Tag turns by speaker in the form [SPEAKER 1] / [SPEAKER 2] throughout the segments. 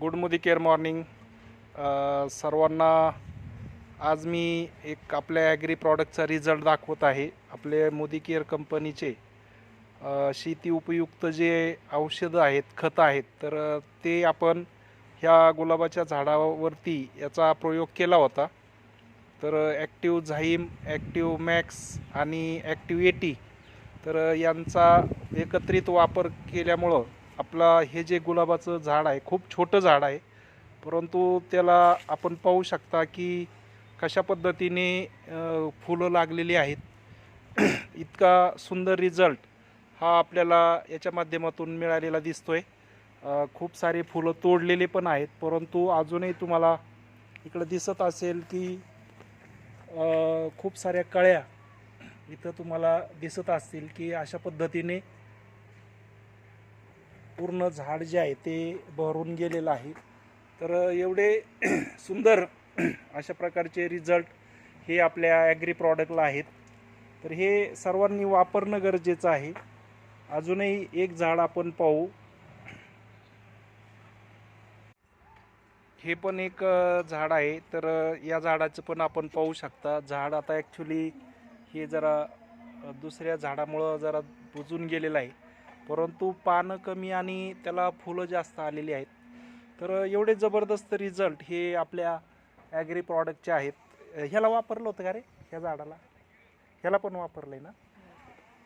[SPEAKER 1] Good Modi care morning सर्वांना। आज मी एक आपल्या ॲग्री प्रॉडक्टचा रिझल्ट दाखवत आहे। आपले मोदी केअर कंपनीचे शेती उपयुक्त जे औषधं आहेत, खतं आहेत, तर ते आपण ह्या गुलाबाच्या झाडावरती याचा प्रयोग केला होता। तर ॲक्टिव्ह झाईम, ॲक्टिव्ह मॅक्स आणि ॲक्टिव्ह 80 तर यांचा एकत्रित वापर केल्यामुळं आपला हे जे गुलाबाचं झाड आहे, खूप छोटं झाड आहे, परंतु त्याला आपण पाहू शकता की कशा पद्धतीने फुलं लागलेली आहेत। इतका सुंदर रिझल्ट हा आपल्याला याच्या माध्यमातून मिळालेला दिसतोय। खूप सारे फुलं तोडलेले पण आहेत, परंतु अजूनही तुम्हाला इकडे दिसत असेल की खूप साऱ्या कळ्या इथं तुम्हाला दिसत असतील की अशा पद्धतीने पूर्ण झाड जे आहे ते भरून गेलेलं आहे। तर एवढे सुंदर अशा प्रकारचे रिझल्ट हे आपल्या ॲग्री प्रॉडक्टला आहेत। तर हे सर्वांनी वापरणं गरजेचं आहे। अजूनही एक झाड आपण पाहू। हे पण एक झाड आहे। तर या झाडाचं पण आपण पाहू शकता, झाड आता ॲक्च्युली हे जरा दुसऱ्या झाडामुळं जरा बुजून गेलेलं आहे, परंतु पानं कमी आणि त्याला फुलं जास्त आलेली आहेत। तर एवढे जबरदस्त रिझल्ट हे आपल्या ॲग्री प्रॉडक्टचे आहेत। ह्याला वापरलं होतं का रे? ह्या झाडाला ह्याला पण वापरलं आहे ना?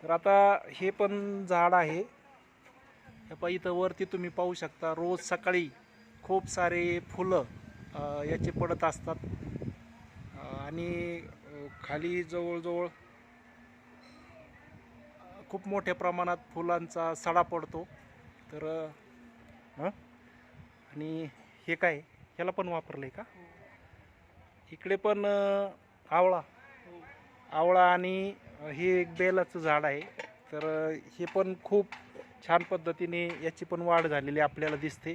[SPEAKER 1] तर आता हे पण झाड आहे। इथं वरती तुम्ही पाहू शकता, रोज सकाळी खूप सारे फुलं याचे पडत असतात आणि खाली जवळजवळ खूप मोठ्या प्रमाणात फुलांचा सडा पडतो। तर आणि हे काय, ह्याला पण वापरलंय का? इकडे पण आवळा आवळा आणि हे एक बेलाचं झाड आहे। तर हे पण खूप छान पद्धतीने याची पण वाढ झालेली आपल्याला दिसते,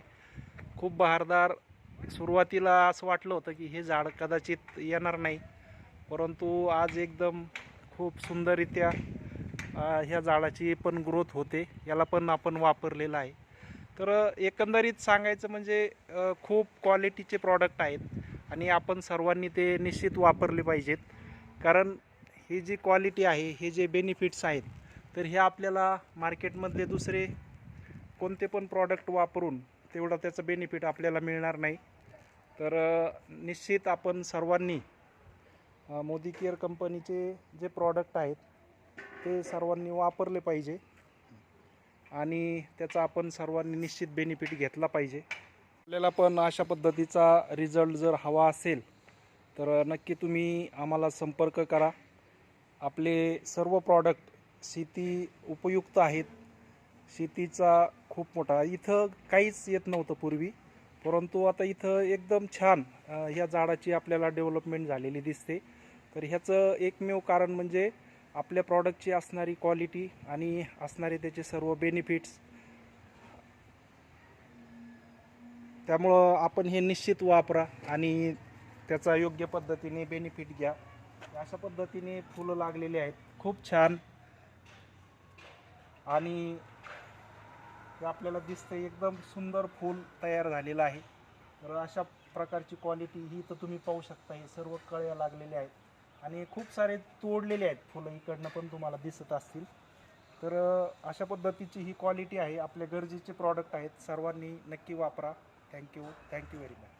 [SPEAKER 1] खूप बहारदार। सुरुवातीला असं वाटलं होतं की हे झाड कदाचित येणार नाही, परंतु आज एकदम खूप सुंदररित्या ह्या झाडाची पण ग्रोथ होते। याला पण आपण वापरलेलं आहे। तर एकंदरीत सांगायचं म्हणजे खूप क्वालिटीचे प्रॉडक्ट आहेत आणि आपण सर्वांनी ते निश्चित वापरले पाहिजेत, कारण ही जी क्वालिटी आहे, हे जे बेनिफिट्स आहेत, तर हे आपल्याला मार्केटमधले दुसरे कोणते पण प्रॉडक्ट वापरून तेवढा त्याचा बेनिफिट आपल्याला मिळणार नाही। तर निश्चित आपण सर्वांनी मोदी केअर कंपनीचे जे प्रॉडक्ट आहेत ते सर्वांनी वापरले पाहिजे आणि त्याचा आपण सर्वांनी निश्चित बेनिफिट घेतला पाहिजे। आपल्याला पण अशा पद्धतीचा रिझल्ट जर हवा असेल तर नक्की तुम्ही आम्हाला संपर्क करा। आपले सर्व प्रॉडक्ट शेती उपयुक्त आहेत। शेतीचा खूप मोठा इथं काहीच येत नव्हतं पूर्वी, परंतु आता इथं एकदम छान ह्या झाडाची आपल्याला डेव्हलपमेंट झालेली दिसते। तर ह्याचं एकमेव कारण म्हणजे आपल्या प्रॉडक्टची असणारी क्वालिटी आणि असणारे त्याचे सर्व बेनिफिट्स। त्यामुळं आपण हे निश्चित वापरा आणि त्याचा योग्य पद्धतीने बेनिफिट घ्या। अशा पद्धतीने फुलं लागलेली आहेत, खूप छान, आणि हे आपल्याला दिसतंय एकदम सुंदर फूल तयार झालेलं आहे। तर अशा प्रकारची क्वालिटी ही तर तुम्ही पाहू शकता। हे सर्व कळ्या लागलेल्या आहेत आणि खूप सारे तोडलेले आहेत फुलं, इकडनं पण तुम्हाला दिसत असतील। तर अशा पद्धतीची ही क्वालिटी आहे। आपले गरजेचे प्रॉडक्ट आहेत, सर्वांनी नक्की वापरा। Thank you very much.